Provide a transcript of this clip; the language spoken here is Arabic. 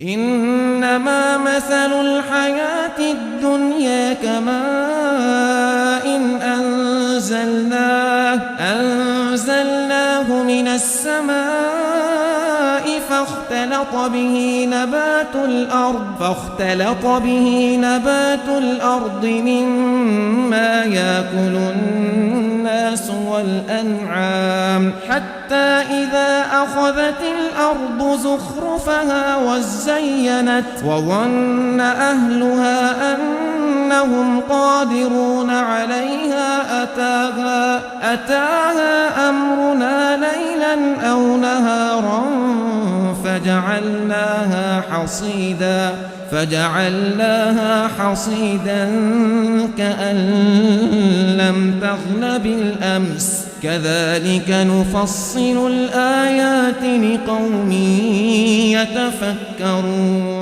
إنما مثل الحياة الدنيا كماء أنزلناه من السماء فاختلط به نبات الأرض مما يأكل الناس والأنعام حتى إذا أخذت الأرض زخرفها وزينت وظن أهلها أنهم قادرون عليها أتاها أمرنا ليلا أو نهارا فجعلناها حصيدا كأن لم تغن بالأمس كذلك نفصل الآيات لقوم يتفكرون.